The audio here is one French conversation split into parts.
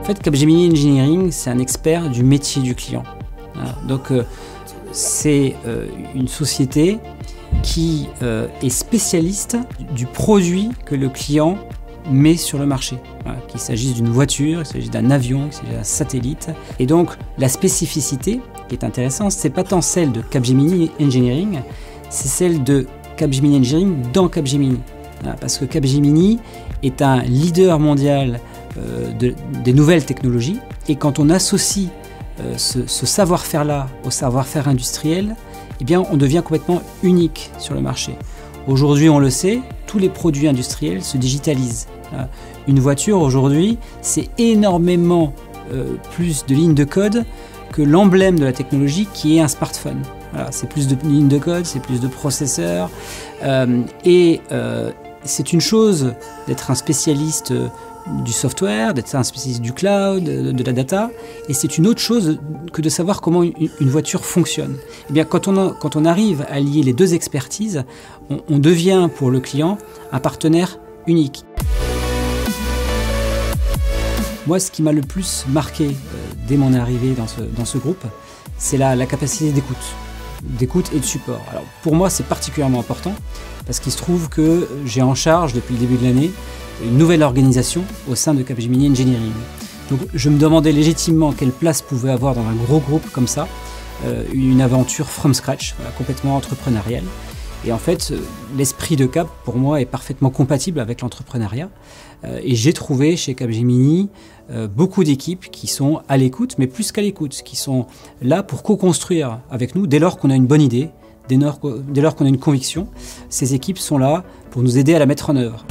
En fait, Capgemini Engineering, c'est un expert du métier du client. Voilà. Donc, c'est une société qui est spécialiste du produit que le client met sur le marché. Voilà. Qu'il s'agisse d'une voiture, qu'il s'agisse d'un avion, qu'il s'agisse d'un satellite. Et donc, la spécificité qui est intéressante, c'est pas tant celle de Capgemini Engineering, c'est celle de Capgemini Engineering dans Capgemini. Voilà. Parce que Capgemini est un leader mondial des nouvelles technologies. Et quand on associe ce savoir-faire-là au savoir-faire industriel, eh bien, on devient complètement unique sur le marché. Aujourd'hui, on le sait, tous les produits industriels se digitalisent. Une voiture, aujourd'hui, c'est énormément plus de lignes de code que l'emblème de la technologie qui est un smartphone. Voilà, c'est plus de lignes de code, c'est plus de processeurs. C'est une chose d'être un spécialiste du software, d'être un spécialiste du cloud, de la data, et c'est une autre chose que de savoir comment une voiture fonctionne. Eh bien, quand on arrive à lier les deux expertises, on devient pour le client un partenaire unique. Moi, ce qui m'a le plus marqué dès mon arrivée dans ce groupe, c'est la capacité d'écoute et de support. Alors, pour moi, c'est particulièrement important parce qu'il se trouve que j'ai en charge depuis le début de l'année une nouvelle organisation au sein de Capgemini Engineering. Donc, je me demandais légitimement quelle place pouvait avoir dans un gros groupe comme ça une aventure from scratch, voilà, complètement entrepreneuriale. Et en fait, l'esprit de Cap, pour moi, est parfaitement compatible avec l'entrepreneuriat. Et j'ai trouvé chez Capgemini beaucoup d'équipes qui sont à l'écoute, mais plus qu'à l'écoute, qui sont là pour co-construire avec nous dès lors qu'on a une bonne idée, dès lors qu'on a une conviction. Ces équipes sont là pour nous aider à la mettre en œuvre.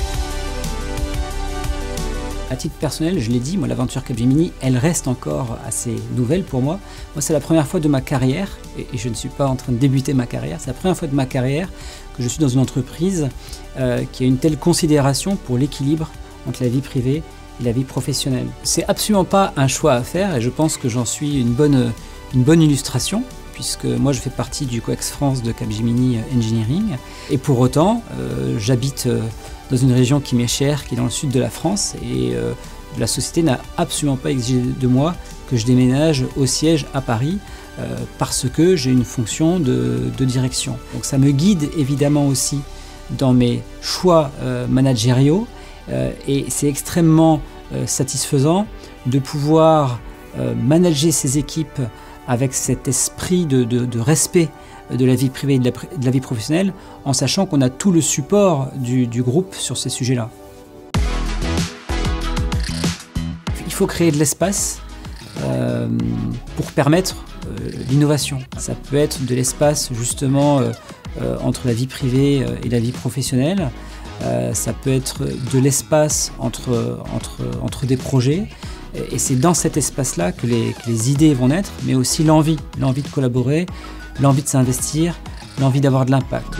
À titre personnel, je l'ai dit, moi, l'aventure Capgemini, elle reste encore assez nouvelle pour moi. Moi, c'est la première fois de ma carrière, et je ne suis pas en train de débuter ma carrière, c'est la première fois de ma carrière que je suis dans une entreprise qui a une telle considération pour l'équilibre entre la vie privée et la vie professionnelle. C'est absolument pas un choix à faire, et je pense que j'en suis une bonne illustration, puisque moi, je fais partie du COEX France de Capgemini Engineering, et pour autant, j'habite dans une région qui m'est chère, qui est dans le sud de la France, et la société n'a absolument pas exigé de moi que je déménage au siège à Paris parce que j'ai une fonction de direction. Donc ça me guide évidemment aussi dans mes choix managériaux et c'est extrêmement satisfaisant de pouvoir manager ces équipes avec cet esprit de respect de la vie privée et de la vie professionnelle, en sachant qu'on a tout le support du groupe sur ces sujets-là. Il faut créer de l'espace pour permettre l'innovation. Ça peut être de l'espace justement entre la vie privée et la vie professionnelle. Ça peut être de l'espace entre des projets. Et c'est dans cet espace-là que les idées vont naître, mais aussi l'envie de collaborer, l'envie de s'investir, l'envie d'avoir de l'impact.